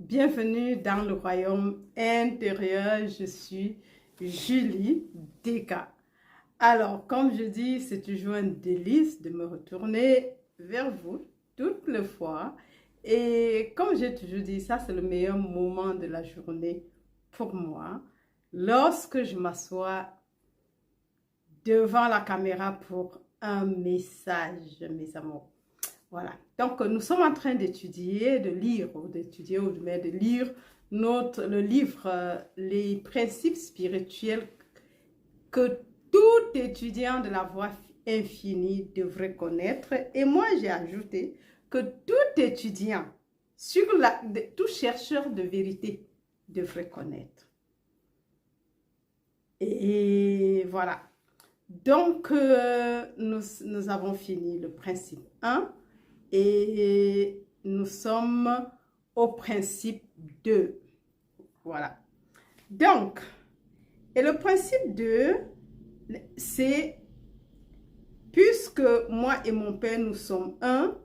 Bienvenue dans le royaume intérieur. Je suis Julie Deka. Alors, comme je dis, c'est toujours un délice de me retourner vers vous toutes les fois. Et comme j'ai toujours dit, ça c'est le meilleur moment de la journée pour moi. Lorsque je m'assois devant la caméra pour un message, mes amours. Voilà. Donc, nous sommes en train d'étudier, de lire le livre Les principes spirituels que tout étudiant de la voie infinie devrait connaître. Et moi, j'ai ajouté que tout étudiant, tout chercheur de vérité devrait connaître. Et voilà. Donc, nous avons fini le principe 1. Et nous sommes au principe 2. Voilà. Donc, et le principe 2, c'est puisque moi et mon Père, nous sommes un,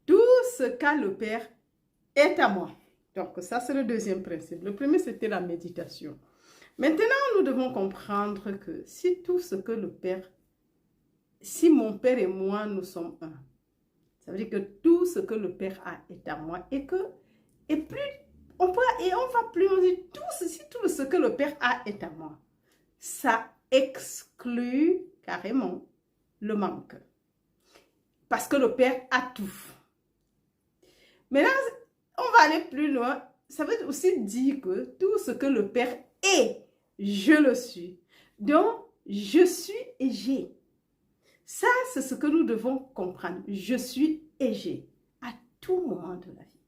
tout ce qu'a le Père est à moi. Donc, ça, c'est le deuxième principe. Le premier, c'était la méditation. Maintenant, nous devons comprendre que si mon Père et moi, nous sommes un, ça veut dire que tout ce que le Père a est à moi et on va plus loin, tout ce que le Père a est à moi. Ça exclut carrément le manque. Parce que le Père a tout. Maintenant, on va aller plus loin. Ça veut aussi dire que tout ce que le Père est, je le suis. Donc, je suis et j'ai. Ça, c'est ce que nous devons comprendre. Je suis et j'ai. À tout moment de la vie.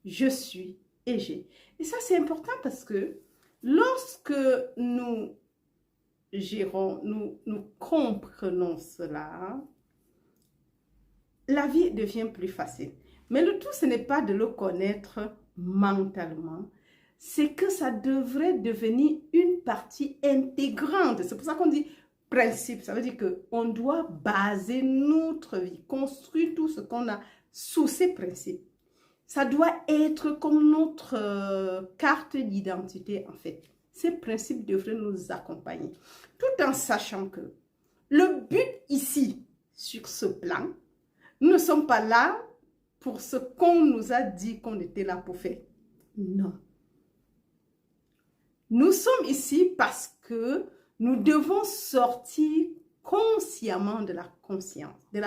Je suis et j'ai. Et ça, c'est important parce que lorsque nous gérons, nous comprenons cela, la vie devient plus facile. Mais le tout, ce n'est pas de le connaître mentalement. C'est que ça devrait devenir une partie intégrante. C'est pour ça qu'on dit principe. Ça veut dire qu'on doit baser notre vie, construire tout ce qu'on a sous ces principes. Ça doit être comme notre carte d'identité, en fait. Ces principes devraient nous accompagner. Tout en sachant que le but ici, sur ce plan, nous ne sommes pas là pour ce qu'on nous a dit qu'on était là pour faire. Non. Nous sommes ici parce que nous devons sortir consciemment de la conscience, de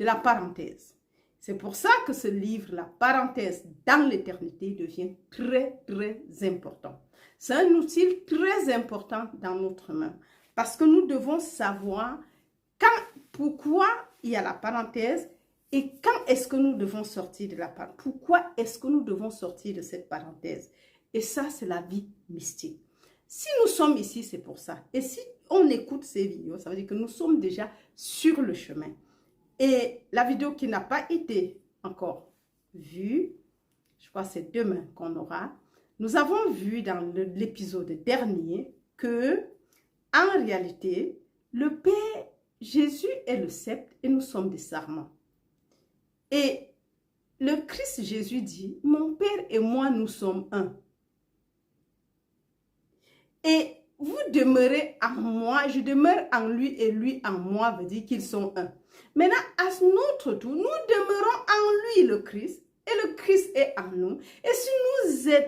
la parenthèse. C'est pour ça que ce livre, la parenthèse dans l'éternité, devient très, très important. C'est un outil très important dans notre main. Parce que nous devons savoir pourquoi il y a la parenthèse et quand est-ce que nous devons sortir de la parenthèse. Pourquoi est-ce que nous devons sortir de cette parenthèse. Et ça, c'est la vie mystique. Si nous sommes ici, c'est pour ça. Et si on écoute ces vidéos, ça veut dire que nous sommes déjà sur le chemin. Et la vidéo qui n'a pas été encore vue, je crois que c'est demain qu'on aura, nous avons vu dans l'épisode dernier que, en réalité, le Père Jésus est le sceptre et nous sommes des sarments. Et le Christ Jésus dit, mon Père et moi, nous sommes un. Et vous demeurez en moi, je demeure en lui et lui en moi, veut dire qu'ils sont un. Maintenant, à notre tour, nous demeurons en lui, le Christ, et le Christ est en nous. Et si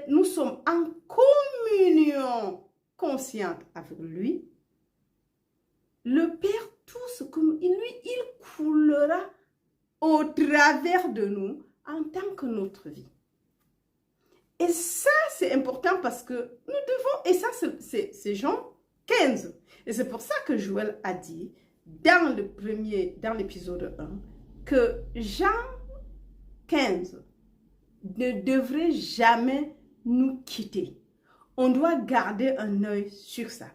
nous sommes en communion consciente avec lui, le Père, tout ce que il coulera au travers de nous en tant que notre vie. Et ça, c'est important parce que nous devons, et ça, c'est Jean 15. Et c'est pour ça que Joël a dit, dans l'épisode 1, que Jean 15 ne devrait jamais nous quitter. On doit garder un œil sur ça.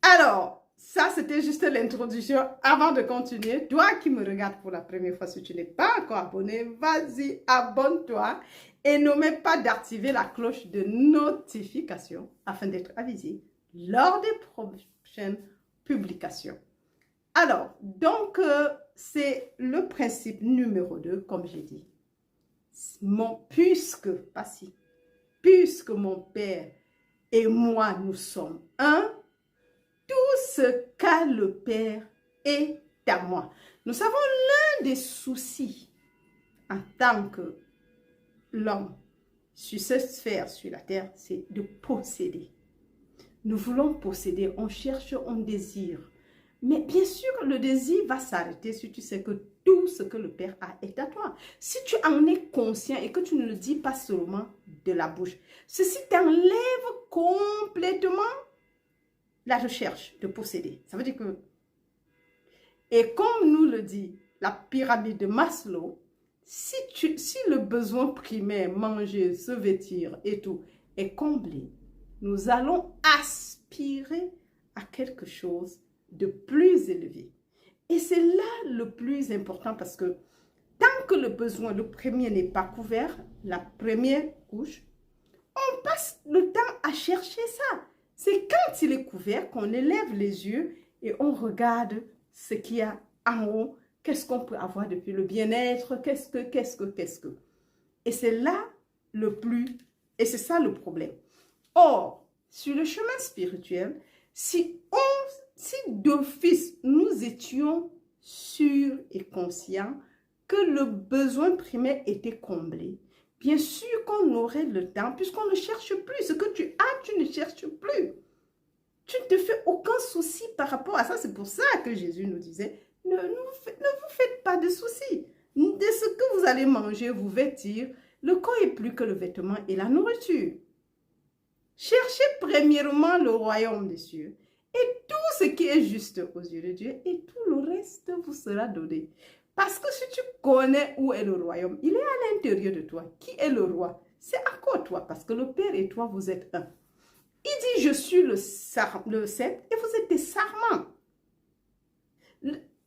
Alors, ça, c'était juste l'introduction. Avant de continuer, toi qui me regardes pour la première fois, si tu n'es pas encore abonné, vas-y, abonne-toi et n'oublie pas d'activer la cloche de notification afin d'être avisé lors des prochaines publications. Alors, donc, c'est le principe numéro 2, comme j'ai dit. Puisque, pas si. puisque mon Père et moi, nous sommes un, tout ce qu'a le Père est à moi. Nous savons l'un des soucis en tant que l'homme sur cette sphère, sur la terre, c'est de posséder. Nous voulons posséder, on cherche, on désire. Mais bien sûr, le désir va s'arrêter si tu sais que tout ce que le Père a est à toi. Si tu en es conscient et que tu ne le dis pas seulement de la bouche, ceci t'enlève complètement la recherche de posséder. Ça veut dire que, et comme nous le dit la pyramide de Maslow, si le besoin primaire, manger, se vêtir et tout, est comblé, nous allons aspirer à quelque chose de plus élevé. Et c'est là le plus important parce que tant que le besoin, le premier n'est pas couvert, la première couche, on passe le temps à chercher ça. C'est quand il est couvert qu'on élève les yeux et on regarde ce qu'il y a en haut. Qu'est-ce qu'on peut avoir depuis le bien-être? Qu'est-ce que? Et c'est là et c'est ça le problème. Or, sur le chemin spirituel, si d'office nous étions sûrs et conscients que le besoin primaire était comblé, bien sûr qu'on aurait le temps, puisqu'on ne cherche plus. Ce que tu as, tu ne cherches plus. Tu ne te fais aucun souci par rapport à ça. C'est pour ça que Jésus nous disait, ne vous faites pas de soucis. De ce que vous allez manger, vous vêtir, le corps est plus que le vêtement et la nourriture. Cherchez premièrement le royaume des cieux et tout ce qui est juste aux yeux de Dieu et tout le reste vous sera donné. Parce que si tu connais où est le royaume, il est à l'intérieur de toi. Qui est le roi? C'est encore toi parce que le Père et toi, vous êtes un. Il dit, je suis le sceptre et vous êtes des sarments.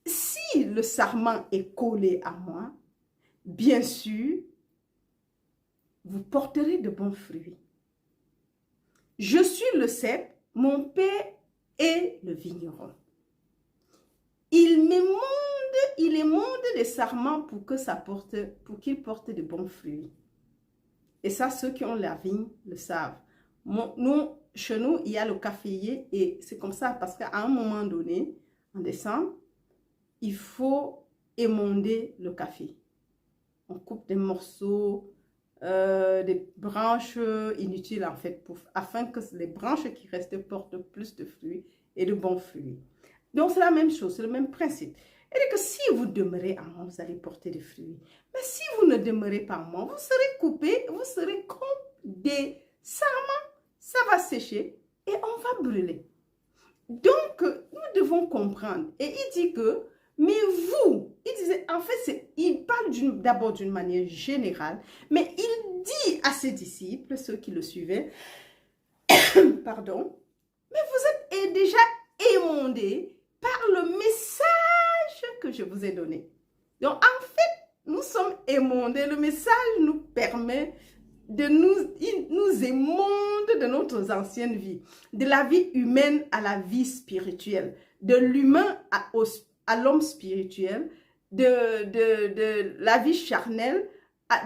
Si le sarment est collé à moi, bien sûr, vous porterez de bons fruits. Je suis le cep, mon Père est le vigneron. Il émonde les sarments pour qu'ils portent de bons fruits. Et ça, ceux qui ont la vigne le savent. Chez nous, il y a le caféier et c'est comme ça parce qu'à un moment donné, en décembre, il faut émonder le café. On coupe des morceaux, des branches inutiles en fait, afin que les branches qui restent portent plus de fruits et de bons fruits. Donc c'est la même chose, c'est le même principe. Et que si vous demeurez en moi, vous allez porter des fruits. Mais si vous ne demeurez pas en moi, vous serez coupés, vous serez comme des sarments, ça va sécher et on va brûler. Donc nous devons comprendre. Et il dit que, mais vous, il disait, en fait, il parle d'abord d'une manière générale, mais il dit à ses disciples, ceux qui le suivaient, pardon, mais vous êtes déjà émondés par le message que je vous ai donné. Donc, en fait, nous sommes émondés. Le message nous permet il nous émonde de notre ancienne vie, de la vie humaine à la vie spirituelle, de l'humain à l'homme spirituel, de la vie charnelle,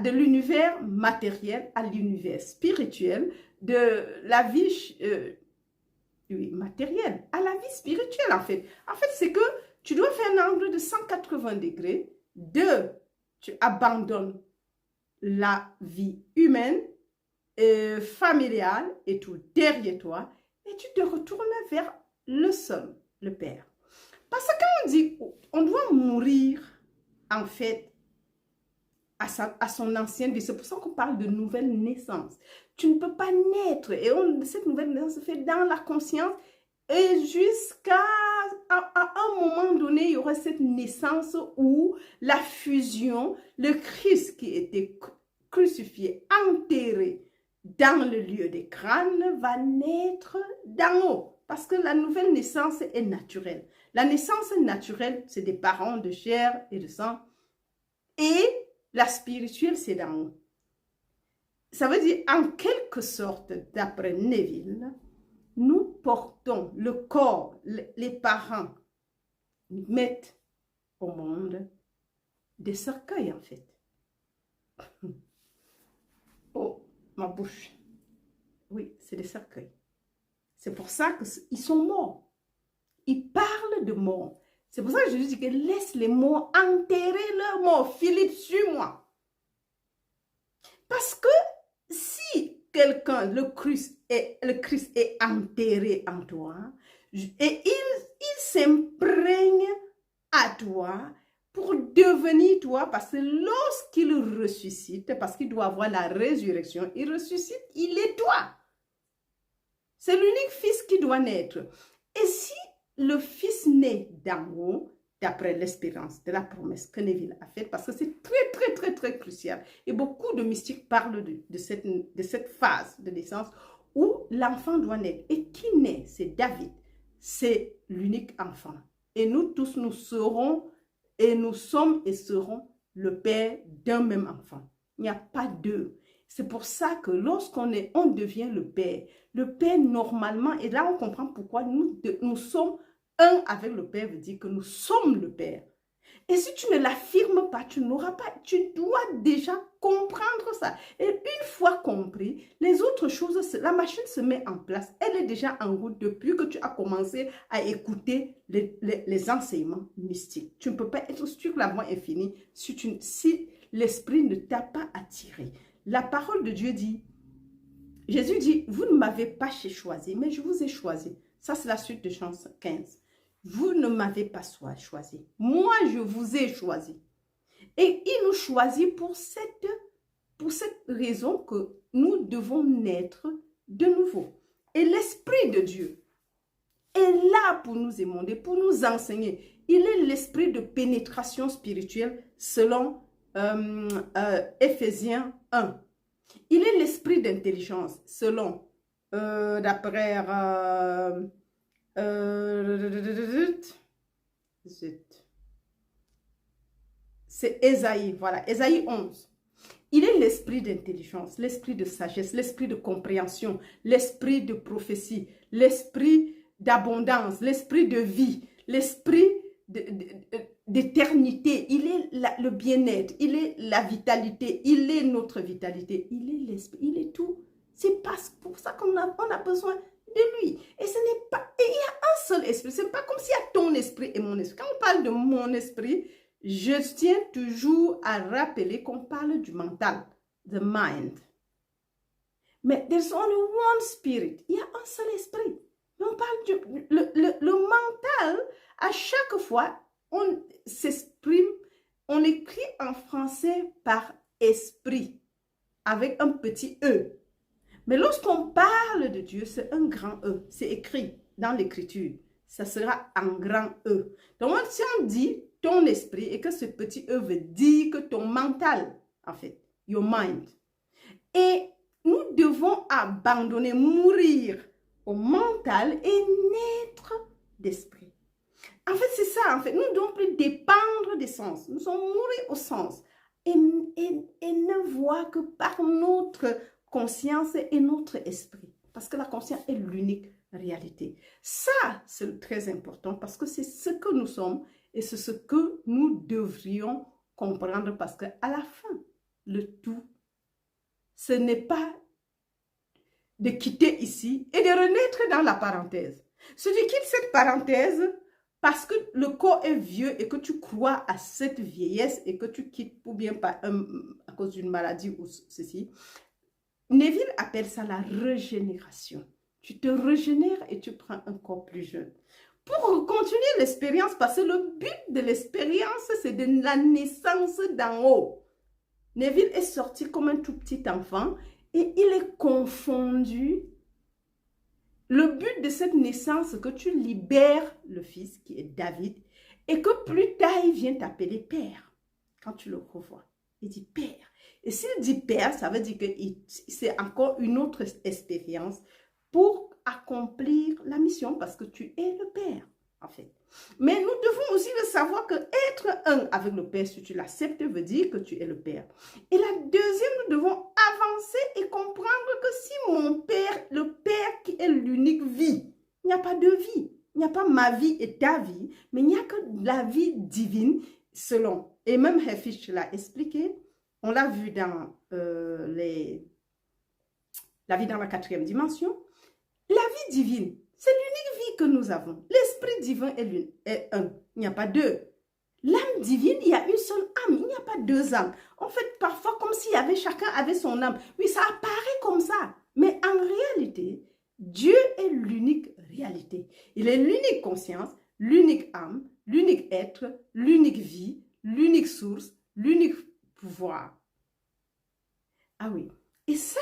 de l'univers matériel à l'univers spirituel, de la vie matérielle à la vie spirituelle en fait. En fait, c'est que tu dois faire un angle de 180 degrés. Tu abandonnes la vie humaine, familiale et tout derrière toi et tu te retournes vers le seul, le Père. Parce que quand on dit on doit mourir en fait à son ancienne vie, c'est pour ça qu'on parle de nouvelle naissance. Tu ne peux pas naître et cette nouvelle naissance se fait dans la conscience et jusqu'à un moment donné, il y aura cette naissance où la fusion, le Christ qui était crucifié, enterré dans le lieu des crânes, va naître d'en haut. Parce que la nouvelle naissance est naturelle. La naissance naturelle, c'est des parents de chair et de sang. Et la spirituelle, c'est d'en haut. Ça veut dire, en quelque sorte, d'après Neville, nous portons le corps, les parents mettent au monde des cercueils, en fait. Oh, ma bouche. Oui, c'est des cercueils. C'est pour ça qu'ils sont morts. Ils parlent de mort. C'est pour ça que je dis que laisse les morts enterrer leurs morts. Philippe, suis-moi. Parce que si quelqu'un, le Christ est enterré en toi, et il s'imprègne à toi pour devenir toi, parce que lorsqu'il ressuscite, parce qu'il doit avoir la résurrection, il ressuscite, il est toi. C'est l'unique fils qui doit naître. Et si le fils naît d'en haut, d'après l'espérance de la promesse que Neville a faite, parce que c'est très, très, très, très crucial. Et beaucoup de mystiques parlent de cette phase de naissance où l'enfant doit naître. Et qui naît? C'est David. C'est l'unique enfant. Et nous tous, nous serons, et nous sommes et serons le père d'un même enfant. Il n'y a pas deux. C'est pour ça que lorsqu'on devient le père normalement, et là on comprend pourquoi nous sommes un avec le Père, veut dire que nous sommes le Père. Et si tu ne l'affirmes pas, tu n'auras pas, tu dois déjà comprendre ça. Et une fois compris, les autres choses, la machine se met en place. Elle est déjà en route depuis que tu as commencé à écouter les enseignements mystiques. Tu ne peux pas être sur la voie infinie si l'esprit ne t'a pas attiré. La parole de Dieu dit, Jésus dit, vous ne m'avez pas choisi, mais je vous ai choisi. Ça, c'est la suite de Jean 15. Vous ne m'avez pas choisi. Moi, je vous ai choisi. Et il nous choisit pour cette raison que nous devons naître de nouveau. Et l'Esprit de Dieu est là pour nous émonder, pour nous enseigner. Il est l'esprit de pénétration spirituelle selon Éphésiens 1. Il est l'esprit d'intelligence selon, d'après... c'est Ésaïe, voilà, Ésaïe 11. Il est l'esprit d'intelligence, l'esprit de sagesse, l'esprit de compréhension, l'esprit de prophétie, l'esprit d'abondance, l'esprit de vie, l'esprit d'éternité. Il est le bien-être, il est la vitalité, il est notre vitalité, il est l'esprit, il est tout. C'est pour ça qu'on a besoin de lui. Et ce n'est pas, et il y a un seul esprit. Ce n'est pas comme s'il y a ton esprit et mon esprit. Quand on parle de mon esprit, je tiens toujours à rappeler qu'on parle du mental, the mind. Mais there's only one spirit. Il y a un seul esprit. Mais on parle le mental, à chaque fois, on s'exprime, on écrit en français par esprit, avec un petit E. Mais lorsqu'on parle de Dieu, c'est un grand E. C'est écrit dans l'écriture. Ça sera un grand E. Donc, si on dit ton esprit et que ce petit E veut dire que ton mental, en fait, your mind. Et nous devons abandonner, mourir au mental et naître d'esprit. En fait, c'est ça, en fait. Nous ne devons plus dépendre des sens. Nous sommes mourir au sens. Et ne voir que par notre conscience et notre esprit. Parce que la conscience est l'unique réalité. Ça, c'est très important parce que c'est ce que nous sommes et c'est ce que nous devrions comprendre parce qu'à la fin, le tout, ce n'est pas de quitter ici et de renaître dans la parenthèse. Si tu quittes cette parenthèse parce que le corps est vieux et que tu crois à cette vieillesse et que tu quittes ou bien à cause d'une maladie ou ceci, Neville appelle ça la régénération. Tu te régénères et tu prends un corps plus jeune. Pour continuer l'expérience, parce que le but de l'expérience, c'est de la naissance d'en haut. Neville est sorti comme un tout petit enfant et il est confondu. Le but de cette naissance, c'est que tu libères le fils qui est David et que plus tard, il vient t'appeler père. Quand tu le revois, il dit père. Et s'il dit père, ça veut dire que c'est encore une autre expérience pour accomplir la mission parce que tu es le père, en fait. Mais nous devons aussi le savoir que être un avec le père, si tu l'acceptes, veut dire que tu es le père. Et la deuxième, nous devons avancer et comprendre que si mon père, le père qui est l'unique vie, il n'y a pas de vie. Il n'y a pas ma vie et ta vie, mais il n'y a que la vie divine selon. Et même Hefish l'a expliqué. On l'a vu dans la vie dans la quatrième dimension. La vie divine, c'est l'unique vie que nous avons. L'esprit divin est un, il n'y a pas deux. L'âme divine, il y a une seule âme, il n'y a pas deux âmes. En fait, parfois, comme si chacun avait son âme. Oui, ça apparaît comme ça. Mais en réalité, Dieu est l'unique réalité. Il est l'unique conscience, l'unique âme, l'unique être, l'unique vie, l'unique source, l'unique pouvoir. Ah oui. Et ça,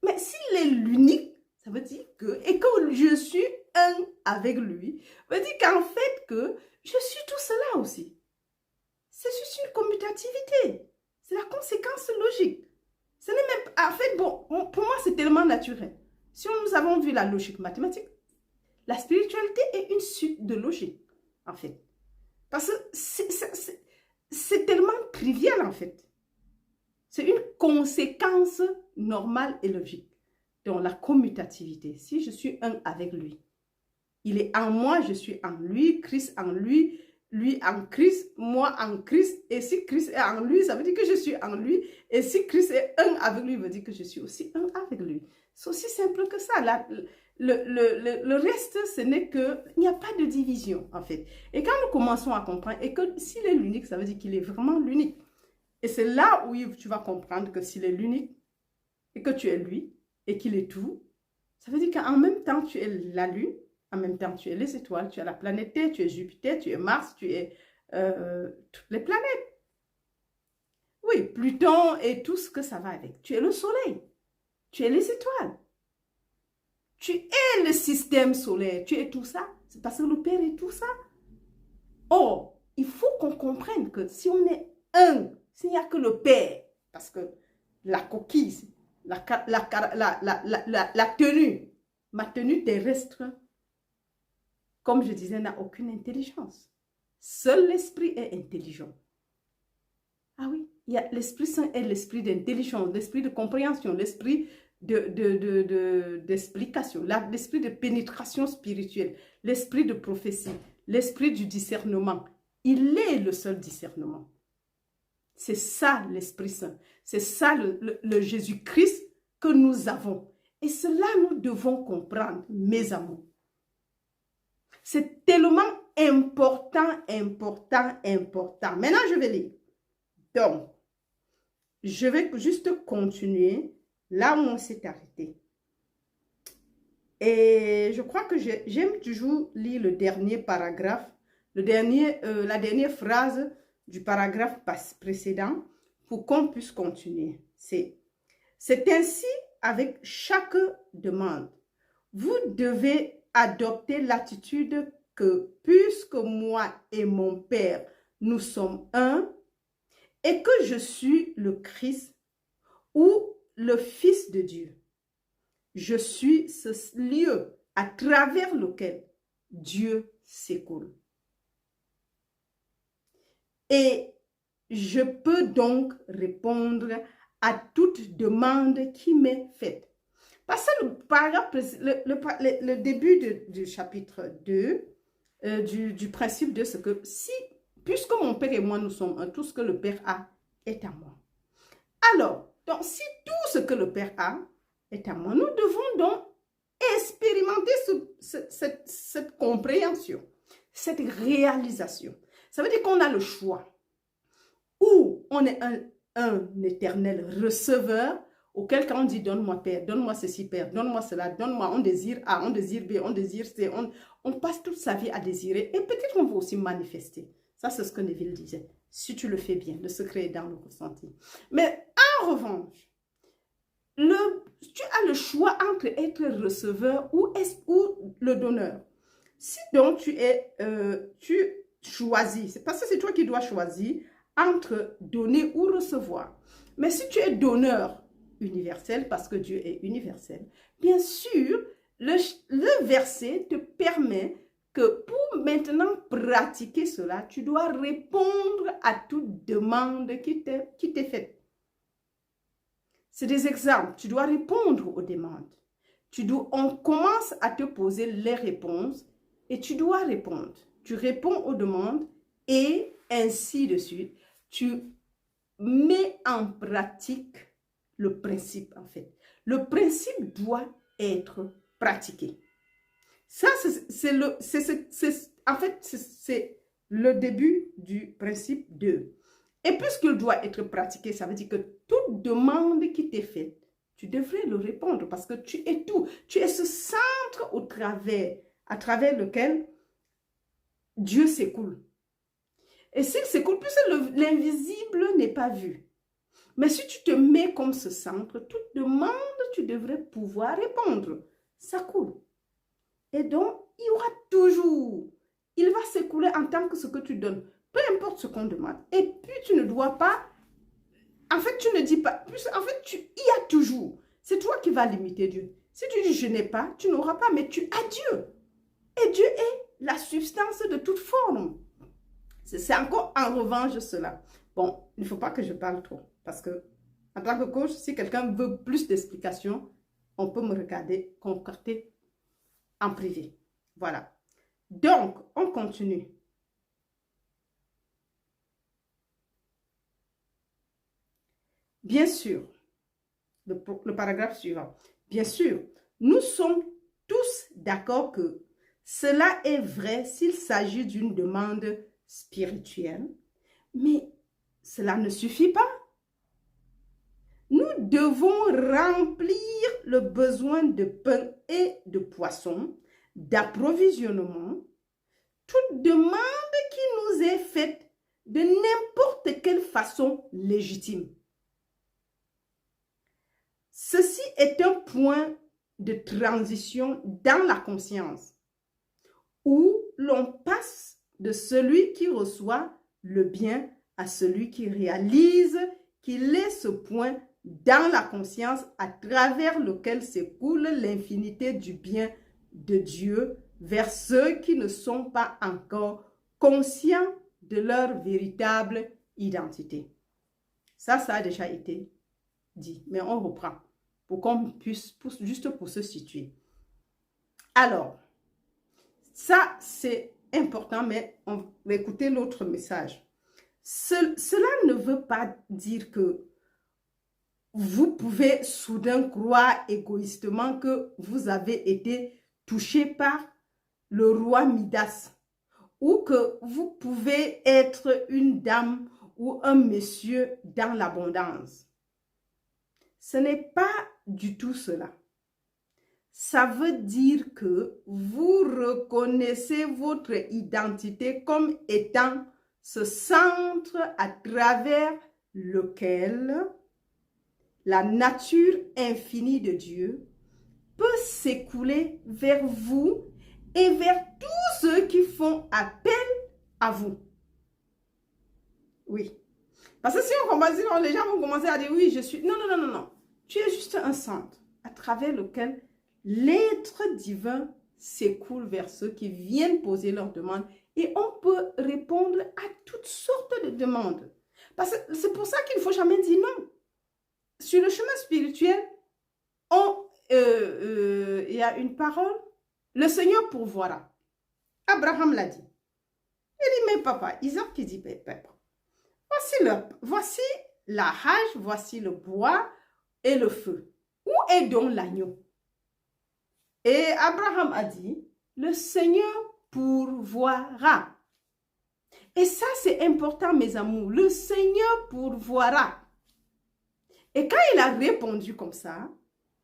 mais s'il est l'unique, ça veut dire et que je suis un avec lui, ça veut dire qu'en fait que je suis tout cela aussi. C'est juste une commutativité. C'est la conséquence logique. Ce n'est même, en fait, bon, pour moi, c'est tellement naturel. Si nous avons vu la logique mathématique, la spiritualité est une suite de logique, en fait. Parce que c'est tellement trivial, en fait. C'est une conséquence normale et logique. Donc, la commutativité. Si je suis un avec lui, il est en moi, je suis en lui, Christ en lui, lui en Christ, moi en Christ. Et si Christ est en lui, ça veut dire que je suis en lui. Et si Christ est un avec lui, ça veut dire que je suis aussi un avec lui. C'est aussi simple que ça. Le reste, ce n'est que, il n'y a pas de division, en fait. Et quand nous commençons à comprendre, et que s'il est l'unique, ça veut dire qu'il est vraiment l'unique. Et c'est là où tu vas comprendre que s'il est l'unique, et que tu es lui, et qu'il est tout, ça veut dire qu'en même temps, tu es la lune, en même temps, tu es les étoiles, tu es la planète Terre, tu es Jupiter, tu es Mars, tu es toutes les planètes. Oui, Pluton et tout ce que ça va avec. Tu es le soleil, tu es les étoiles. Tu es le système solaire, tu es tout ça. C'est parce que le Père est tout ça. Or, il faut qu'on comprenne que si on est un, s'il n'y a que le Père, parce que la coquille, la tenue, ma tenue terrestre, comme je disais, n'a aucune intelligence. Seul l'esprit est intelligent. Ah oui, l'Esprit Saint est l'esprit d'intelligence, l'esprit de compréhension, l'esprit d'explication, l'esprit de pénétration spirituelle, l'esprit de prophétie, l'esprit du discernement. Il est le seul discernement. C'est ça l'Esprit Saint. C'est ça le Jésus-Christ que nous avons. Et cela, nous devons comprendre, mes amours. C'est tellement important. Maintenant, je vais lire. Donc, je vais juste continuer là où on s'est arrêté. Et je crois que j'aime toujours lire le dernier paragraphe, la dernière phrase du paragraphe précédent pour qu'on puisse continuer. C'est ainsi avec chaque demande. Vous devez adopter l'attitude que puisque moi et mon Père, nous sommes un, et que je suis le Christ ou le Fils de Dieu. Je suis ce lieu à travers lequel Dieu s'écoule. Et je peux donc répondre à toute demande qui m'est faite. Parce que le début du chapitre 2, du principe de ce que puisque mon Père et moi nous sommes un, tout ce que le Père a est à moi. Alors, donc si tout ce que le Père a est à moi, nous devons donc expérimenter cette compréhension, cette réalisation. Ça veut dire qu'on a le choix. Ou on est un éternel receveur, auquel cas on dit donne-moi Père, donne-moi ceci Père, donne-moi cela, donne-moi, on désire A, on désire B, on désire C, on passe toute sa vie à désirer et peut-être on va aussi manifester. Ça c'est ce que Neville disait. Si tu le fais bien, le secret est dans le ressenti. Mais en revanche, tu as le choix entre être receveur ou le donneur. Si donc tu choisis, c'est parce que c'est toi qui dois choisir entre donner ou recevoir. Mais si tu es donneur universel, parce que Dieu est universel, bien sûr, le verset te permet que pour maintenant pratiquer cela, tu dois répondre à toute demande qui t'est faite. C'est des exemples. Tu dois répondre aux demandes. On commence à te poser les réponses et tu dois répondre. Tu réponds aux demandes et ainsi de suite. Tu mets en pratique le principe, en fait. Le principe doit être pratiqué. Ça, c'est le début du principe 2. Et puisqu'il doit être pratiqué, ça veut dire que toute demande qui t'est faite, tu devrais le répondre parce que tu es tout. Tu es ce centre à travers lequel Dieu s'écoule. Et s'il s'écoule, puisque l'invisible n'est pas vu. Mais si tu te mets comme ce centre, toute demande, tu devrais pouvoir répondre. Ça coule. Et donc, il y aura toujours, il va s'écouler en tant que ce que tu donnes. Peu importe ce qu'on demande. Et puis, tu ne dois pas, en fait, tu ne dis pas, en fait, il y a toujours. C'est toi qui vas limiter Dieu. Si tu dis je n'ai pas, tu n'auras pas, mais tu as Dieu. Et Dieu est la substance de toute forme. C'est encore en revanche cela. Bon, il ne faut pas que je parle trop. Parce que, en tant que coach, si quelqu'un veut plus d'explications, on peut me regarder, concocter en privé. Voilà. Donc, on continue. Bien sûr, le paragraphe suivant. Bien sûr, nous sommes tous d'accord que cela est vrai s'il s'agit d'une demande spirituelle, mais cela ne suffit pas. Nous devons remplir le besoin de pain et de poisson, d'approvisionnement, toute demande qui nous est faite de n'importe quelle façon légitime. Ceci est un point de transition dans la conscience où l'on passe de celui qui reçoit le bien à celui qui réalise qu'il est ce point dans la conscience à travers lequel s'écoule l'infinité du bien de Dieu vers ceux qui ne sont pas encore conscients de leur véritable identité. Ça a déjà été dit, mais on reprend pour qu'on puisse, juste pour se situer. Alors, ça c'est important, mais on va écouter l'autre message. Cela ne veut pas dire que vous pouvez soudain croire égoïstement que vous avez été touché par le roi Midas ou que vous pouvez être une dame ou un monsieur dans l'abondance. Ce n'est pas du tout cela. Ça veut dire que vous reconnaissez votre identité comme étant ce centre à travers lequel la nature infinie de Dieu peut s'écouler vers vous et vers tous ceux qui font appel à vous. Oui. Parce que si on commence, les gens vont commencer à dire oui, je suis... Non. Tu es juste un centre à travers lequel l'être divin s'écoule vers ceux qui viennent poser leurs demandes et on peut répondre à toutes sortes de demandes. Parce que c'est pour ça qu'il ne faut jamais dire non. Sur le chemin spirituel, il y a une parole, le Seigneur pourvoira. Abraham l'a dit. Il dit, mais papa, Isaac qui dit, papa, voici la hache, voici le bois et le feu. Où est donc l'agneau? Et Abraham a dit, le Seigneur pourvoira. Et ça, c'est important, mes amours. Le Seigneur pourvoira. Et quand il a répondu comme ça,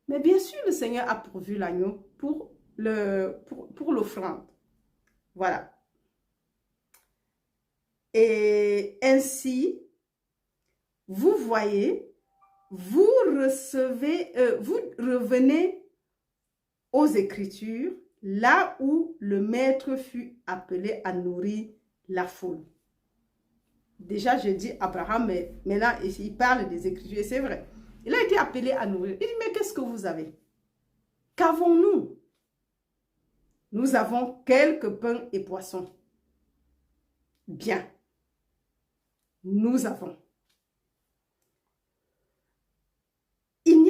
mais bien sûr, le Seigneur a pourvu l'agneau pour l'offrande. Voilà. Et ainsi, vous voyez, vous revenez aux Écritures, là où le Maître fut appelé à nourrir la foule. Déjà, j'ai dit Abraham, mais maintenant, il parle des Écritures, et c'est vrai. Il a été appelé à nourrir. Il dit, mais qu'est-ce que vous avez? Qu'avons-nous? Nous avons quelques pains et poissons. Bien. Nous avons. Il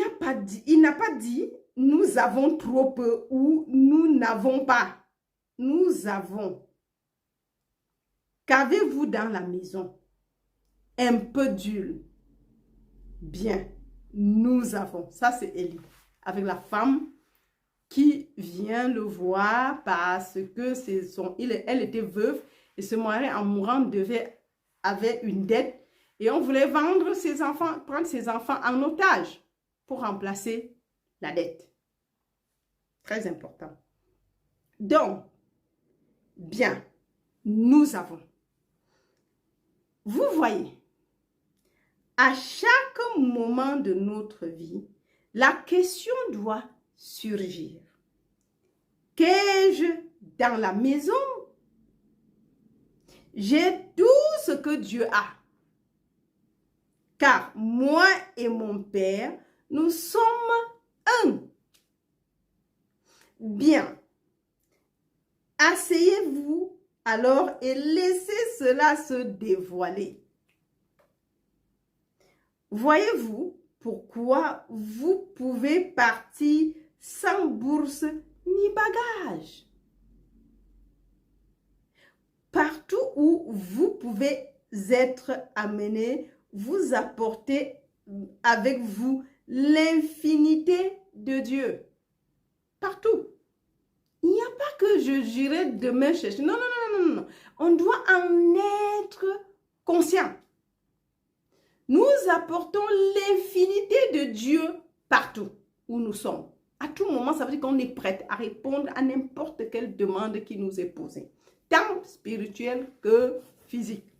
n'a pas dit, nous avons trop peu ou nous n'avons pas. Nous avons. Qu'avez-vous dans la maison? Un peu d'huile. Bien. nous avons. Ça, c'est Élie. Avec la femme qui vient le voir parce que elle était veuve et ce mari, en mourant, avait une dette. Et on voulait vendre ses enfants, prendre ses enfants en otage pour remplacer la dette. Très important. Donc, bien, nous avons. Vous voyez, à chaque moment de notre vie, la question doit surgir. Qu'ai-je dans la maison? J'ai tout ce que Dieu a. Car moi et mon Père, nous sommes un. Bien. Asseyez-vous alors et laissez cela se dévoiler. Voyez-vous pourquoi vous pouvez partir sans bourse ni bagage? Partout où vous pouvez être amené, vous apportez avec vous l'infinité de Dieu. Partout. Il n'y a pas que j'irai demain chercher. Non, non, non, non, non. On doit en être conscient. Nous apportons l'infinité de Dieu partout où nous sommes. À tout moment, ça veut dire qu'on est prêt à répondre à n'importe quelle demande qui nous est posée. Tant spirituelle que physique.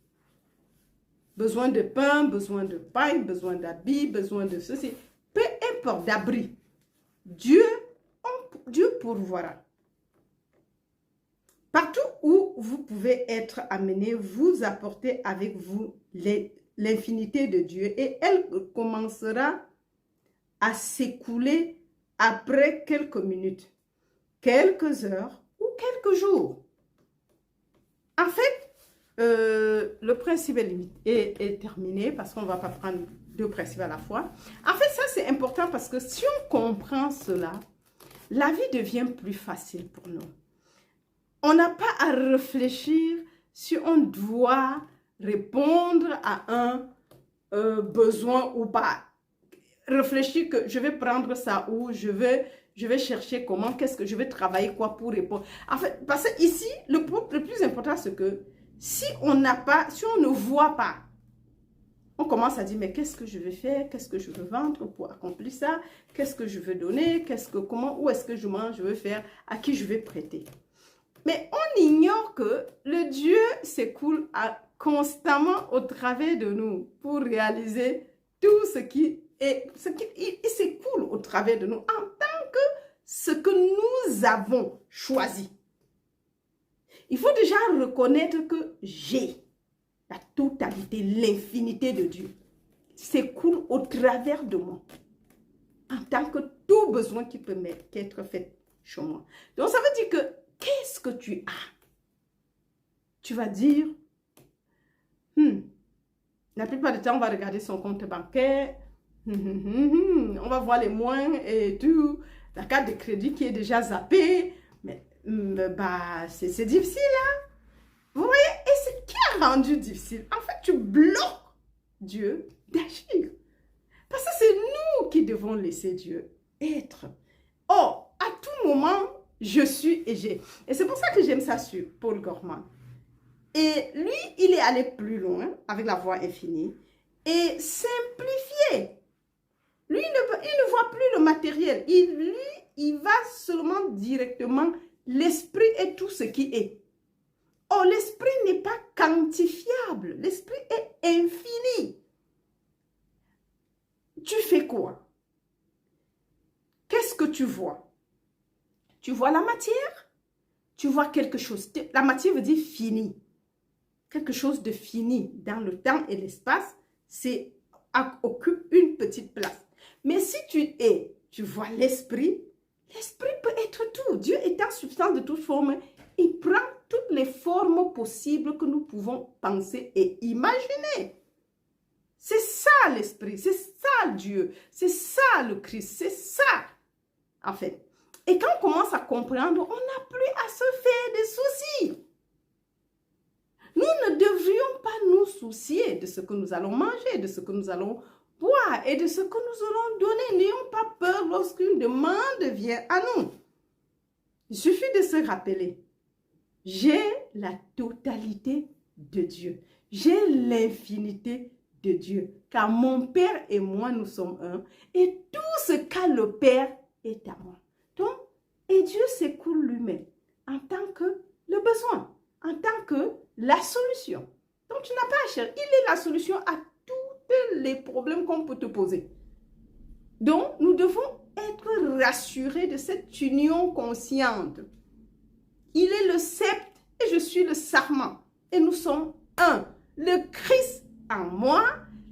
Besoin de pain, besoin de paille, besoin d'habits, besoin de ceci. Peu importe, d'abri. Dieu pourvoira. Partout où vous pouvez être amené, vous apportez avec vous l'infinité de Dieu et elle commencera à s'écouler après quelques minutes, quelques heures ou quelques jours. En fait, le principe est terminé parce qu'on ne va pas prendre deux principes à la fois. En fait, ça c'est important parce que si on comprend cela, la vie devient plus facile pour nous. On n'a pas à réfléchir si on doit répondre à un besoin ou pas. Réfléchir que je vais prendre ça ou je vais chercher comment, qu'est-ce que je vais travailler quoi pour répondre. En fait, parce que ici, le plus important, c'est que si on ne voit pas, on commence à dire, mais qu'est-ce que je vais faire, qu'est-ce que je veux vendre pour accomplir ça, qu'est-ce que je veux donner, comment, où est-ce que je mange, je veux faire, à qui je vais prêter. Mais on ignore que le Dieu s'écoule constamment au travers de nous pour réaliser tout il s'écoule au travers de nous en tant que ce que nous avons choisi. Il faut déjà reconnaître que j'ai la totalité, l'infinité de Dieu s'écoule au travers de moi en tant que tout besoin qui peut être fait chez moi. Donc ça veut dire que qu'est-ce que tu as? Tu vas dire, la plupart du temps, on va regarder son compte bancaire, on va voir les moins et tout, la carte de crédit qui est déjà zappée, mais c'est difficile, hein? Vous voyez? Et c'est qui a rendu difficile? En fait, tu bloques Dieu d'agir. Parce que c'est nous qui devons laisser Dieu être. Or, à tout moment, je suis et j'ai. Et c'est pour ça que j'aime ça sur Paul Gorman. Et lui, il est allé plus loin avec la voix infinie et simplifié. Lui, il ne voit plus le matériel. Il va seulement directement l'esprit et tout ce qui est. Or, l'esprit n'est pas quantifiable. L'esprit est infini. Tu fais quoi? Qu'est-ce que tu vois? Tu vois la matière? Tu vois quelque chose. La matière veut dire fini. Quelque chose de fini dans le temps et l'espace, occupe une petite place. Mais si tu vois l'esprit, l'esprit peut être tout. Dieu étant substance de toute forme, il prend toutes les formes possibles que nous pouvons penser et imaginer. C'est ça l'esprit, c'est ça Dieu, c'est ça le Christ, c'est ça en fait. Et quand on commence à comprendre, on n'a plus à se faire des soucis. Nous ne devrions pas nous soucier de ce que nous allons manger, de ce que nous allons boire et de ce que nous allons donner. N'ayons pas peur lorsqu'une demande vient à nous. Il suffit de se rappeler, j'ai la totalité de Dieu. J'ai l'infinité de Dieu. Car mon Père et moi, nous sommes un. Et tout ce qu'a le Père est à moi. Donc, et Dieu s'écoule lui-même en tant que le besoin, en tant que la solution. Donc, tu n'as pas à chercher. Il est la solution à tous les problèmes qu'on peut te poser. Donc, nous devons être rassurés de cette union consciente. Il est le sceptre et je suis le sarment. Et nous sommes un. Le Christ en moi,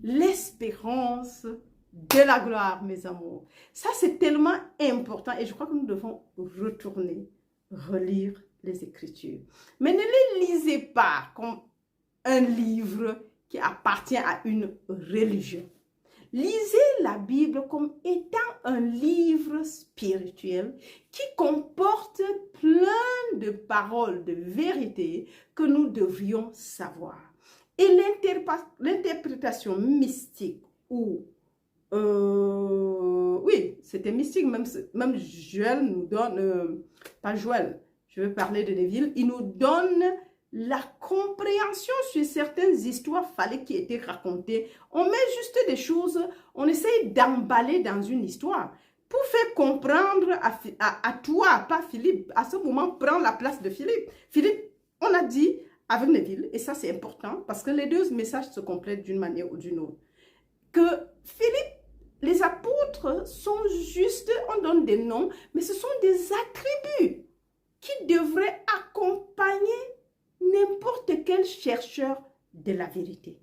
l'espérance de la gloire, mes amours. Ça, c'est tellement important et je crois que nous devons retourner, relire les Écritures. Mais ne les lisez pas comme un livre qui appartient à une religion. Lisez la Bible comme étant un livre spirituel qui comporte plein de paroles de vérité que nous devrions savoir. Et l'interprétation mystique ou oui, c'était mystique, même Joël nous donne, pas Joël, je veux parler de Neville, il nous donne la compréhension sur certaines histoires qui étaient racontées. On met juste des choses, on essaye d'emballer dans une histoire pour faire comprendre à toi, pas Philippe. À ce moment, prends la place de Philippe. Philippe, on a dit avec Neville, et ça c'est important parce que les deux messages se complètent d'une manière ou d'une autre, que Philippe, les apôtres sont juste, on donne des noms, mais ce sont des attributs qui devraient accompagner n'importe quel chercheur de la vérité.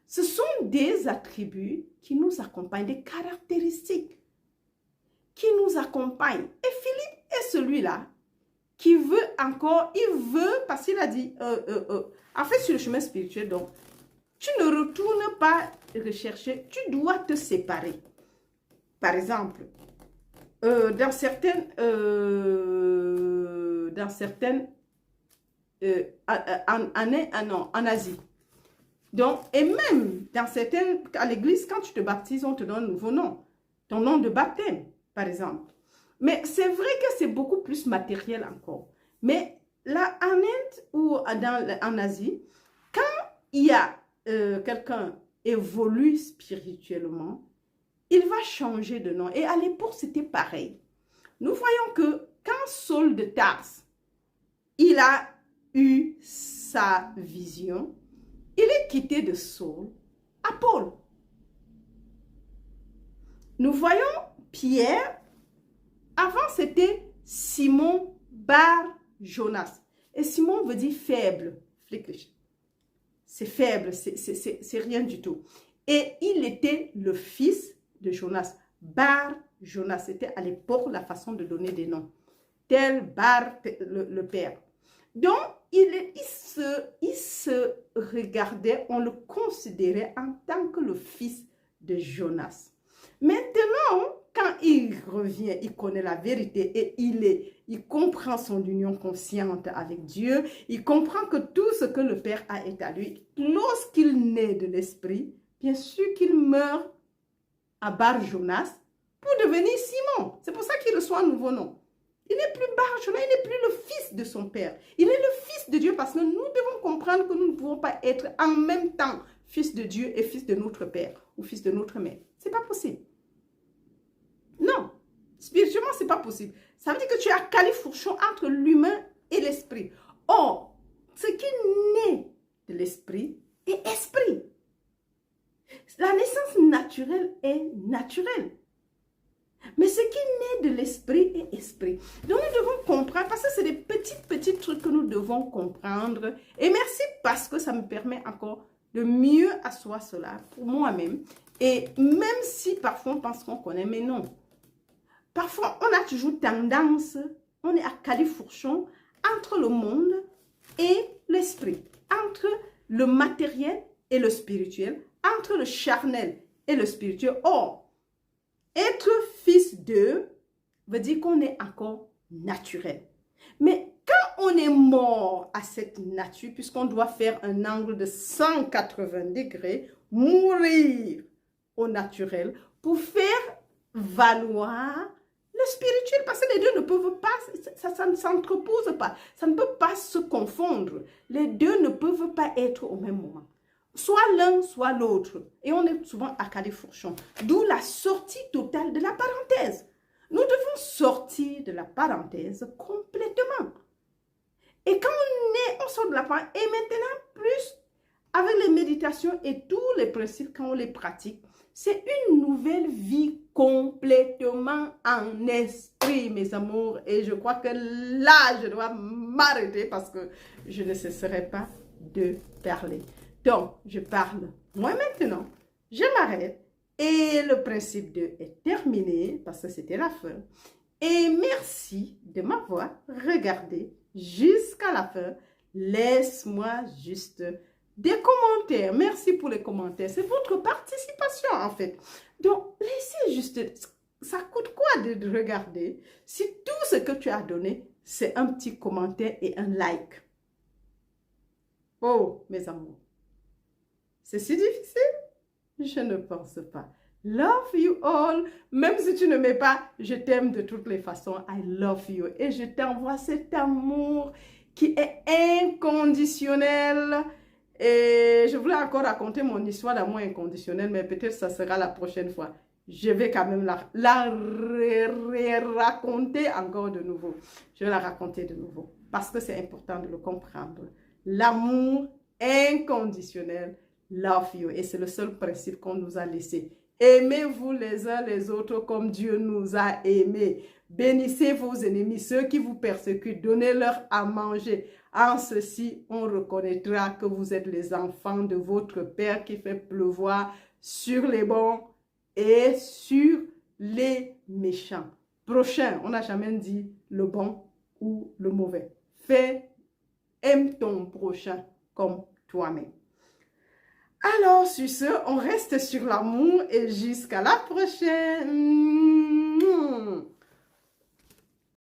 Ce sont des attributs qui nous accompagnent, des caractéristiques qui nous accompagnent. Et Philippe est celui-là qui veut encore, il veut, parce qu'il a dit, en fait sur le chemin spirituel, donc, tu ne retournes pas rechercher, tu dois te séparer. Par exemple, dans certaines en Asie. Donc, et même dans certaines, à l'église, quand tu te baptises, on te donne un nouveau nom. Ton nom de baptême, par exemple. Mais c'est vrai que c'est beaucoup plus matériel encore. Mais là, en Inde ou en Asie, quand il y a quelqu'un évolue spirituellement, il va changer de nom. Et à l'époque, c'était pareil. Nous voyons que quand Saul de Tarse, il a eu sa vision, il est quitté de Saul à Paul. Nous voyons Pierre, avant c'était Simon Bar Jonas. Et Simon veut dire faible. C'est faible, c'est rien du tout. Et il était le fils de Jonas. Bar Jonas, c'était à l'époque la façon de donner des noms. Tel Bar, le père. Donc, il se regardait, on le considérait en tant que le fils de Jonas. Maintenant, quand il revient, il connaît la vérité et il comprend son union consciente avec Dieu. Il comprend que tout ce que le Père a est à lui. Lorsqu'il naît de l'Esprit, bien sûr qu'il meurt à Bar Jonas pour devenir Simon. C'est pour ça qu'il reçoit un nouveau nom. Il n'est plus Bar Jonas, il n'est plus le fils de son Père. Il est le fils de Dieu parce que nous devons comprendre que nous ne pouvons pas être en même temps fils de Dieu et fils de notre Père ou fils de notre mère. Ce n'est pas possible. Non, spirituellement, ce n'est pas possible. Ça veut dire que tu as califourchon entre l'humain et l'esprit. Or, ce qui naît de l'esprit est esprit. La naissance naturelle est naturelle. Mais ce qui naît de l'esprit est esprit. Donc, nous devons comprendre, parce que c'est des petits trucs que nous devons comprendre. Et merci parce que ça me permet encore de mieux asseoir cela pour moi-même. Et même si parfois on pense qu'on connaît, mais non. Parfois, on a toujours tendance, on est à califourchon entre le monde et l'esprit, entre le matériel et le spirituel, entre le charnel et le spirituel. Or, être fils d'eux veut dire qu'on est encore naturel. Mais quand on est mort à cette nature, puisqu'on doit faire un angle de 180 degrés, mourir au naturel pour faire valoir le spirituel, parce que les deux ne peuvent pas, ça ne s'entrepose pas, ça ne peut pas se confondre. Les deux ne peuvent pas être au même moment. Soit l'un, soit l'autre. Et on est souvent à califourchon. D'où la sortie totale de la parenthèse. Nous devons sortir de la parenthèse complètement. Et quand on sort de la parenthèse, et maintenant, plus avec les méditations et tous les principes, quand on les pratique, c'est une nouvelle vie complètement en esprit, mes amours. Et je crois que là, je dois m'arrêter parce que je ne cesserai pas de parler. Donc, je parle moi maintenant, je m'arrête et le principe 2 est terminé parce que c'était la fin. Et merci de m'avoir regardé jusqu'à la fin. Laisse-moi juste des commentaires. Merci pour les commentaires. C'est votre participation en fait. Donc, laissez juste... Ça coûte quoi de regarder si tout ce que tu as donné, c'est un petit commentaire et un like? Oh, mes amours. C'est si difficile? Je ne pense pas. Love you all. Même si tu ne m'aimes pas, je t'aime de toutes les façons. I love you. Et je t'envoie cet amour qui est inconditionnel. Et je voulais encore raconter mon histoire d'amour inconditionnel, mais peut-être ça sera la prochaine fois. Je vais quand même la raconter encore de nouveau. Je vais la raconter de nouveau parce que c'est important de le comprendre. L'amour inconditionnel, love you. Et c'est le seul principe qu'on nous a laissé. Aimez-vous les uns les autres comme Dieu nous a aimés. Bénissez vos ennemis, ceux qui vous persécutent. Donnez-leur à manger. En ceci, on reconnaîtra que vous êtes les enfants de votre Père qui fait pleuvoir sur les bons et sur les méchants. Prochain, on n'a jamais dit le bon ou le mauvais. Aime ton prochain comme toi-même. Alors, sur ce, on reste sur l'amour et jusqu'à la prochaine.